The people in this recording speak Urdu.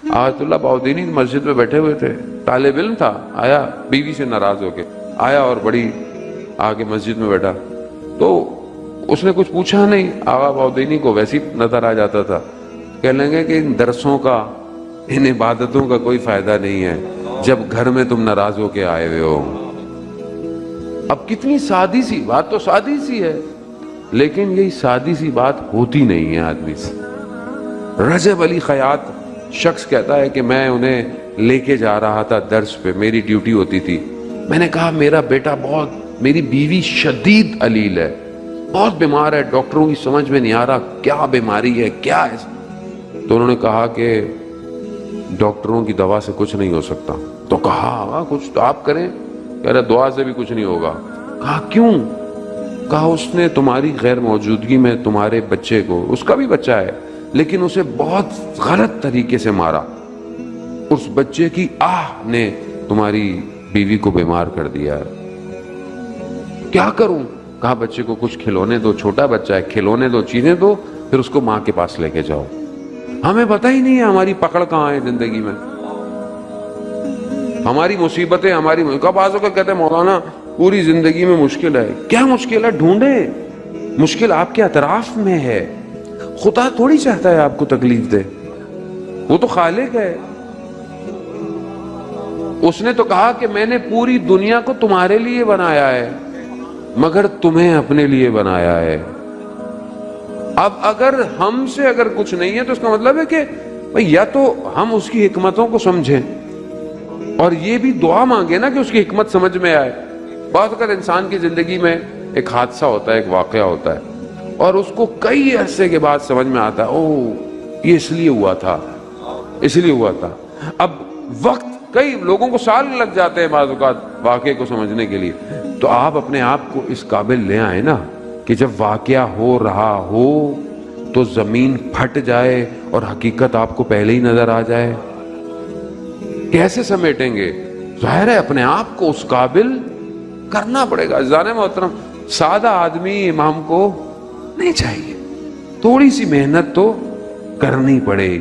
آیت اللہ بہاؤدینی مسجد میں بیٹھے ہوئے تھے، طالب علم تھا، آیا بیوی سے ناراض ہو کے آیا اور بڑی آگے مسجد میں بیٹھا، تو اس نے کچھ پوچھا نہیں، آغا بہاؤدینی کو ویسی نظر آ جاتا تھا، کہنے لگے کہ ان درسوں کا، ان عبادتوں کا کوئی فائدہ نہیں ہے جب گھر میں تم ناراض ہو کے آئے ہوئے ہو۔ اب کتنی سادی سی بات، تو سادی سی ہے، لیکن یہی سادی سی بات ہوتی نہیں ہے آدمی سے۔ رجب علی خیاط شخص کہتا ہے کہ میں انہیں لے کے جا رہا تھا درس پہ، میری ڈیوٹی ہوتی تھی، میں نے کہا میرا بیٹا میری بیوی شدید علیل ہے، بہت بیمار ہے، ڈاکٹروں کی سمجھ میں نہیں آ رہا کیا بیماری ہے، کیا ہے۔ تو انہوں نے کہا کہ ڈاکٹروں کی دوا سے کچھ نہیں ہو سکتا۔ تو کہا کچھ تو آپ کریں، کہہ رہے دعا سے بھی کچھ نہیں ہوگا۔ کہا کیوں؟ کہا اس نے تمہاری غیر موجودگی میں تمہارے بچے کو، اس کا بھی بچہ ہے لیکن اسے بہت غلط طریقے سے مارا، اس بچے کی آہ نے تمہاری بیوی کو بیمار کر دیا ہے، کیا کروں؟ کہا بچے کو کچھ کھلونے دو، چھوٹا بچہ ہے، کھلونے دو، چیزیں دو، پھر اس کو ماں کے پاس لے کے جاؤ۔ ہمیں پتہ ہی نہیں ہے ہماری پکڑ کہاں ہے زندگی میں، ہماری مصیبتیں، ہماری کب آج کہتے ہیں مولانا پوری زندگی میں مشکل ہے، کیا مشکل ہے؟ ڈھونڈیں، مشکل آپ کے اطراف میں ہے، خدا تھوڑی چاہتا ہے آپ کو تکلیف دے، وہ تو خالق ہے۔ اس نے تو کہا کہ میں نے پوری دنیا کو تمہارے لیے بنایا ہے مگر تمہیں اپنے لیے بنایا ہے۔ اب اگر ہم سے اگر کچھ نہیں ہے تو اس کا مطلب ہے کہ یا تو ہم اس کی حکمتوں کو سمجھیں اور یہ بھی دعا مانگے نا کہ اس کی حکمت سمجھ میں آئے۔ بات اگر انسان کی زندگی میں ایک حادثہ ہوتا ہے، ایک واقعہ ہوتا ہے اور اس کو کئی عرصے کے بعد سمجھ میں آتا ہے، او یہ اس لیے ہوا تھا، اس لیے ہوا تھا۔ اب وقت، کئی لوگوں کو سال لگ جاتے ہیں بعض اوقات واقعے کو سمجھنے کے لیے، تو آپ اپنے آپ کو اس قابل لے آئیں نا کہ جب واقعہ ہو رہا ہو تو زمین پھٹ جائے اور حقیقت آپ کو پہلے ہی نظر آ جائے۔ کیسے سمیٹیں گے؟ ظاہر ہے اپنے آپ کو اس قابل کرنا پڑے گا۔ عزیزان محترم، سادہ آدمی امام کو نہیں چاہیے، تھوڑی سی محنت تو کرنی پڑے گی۔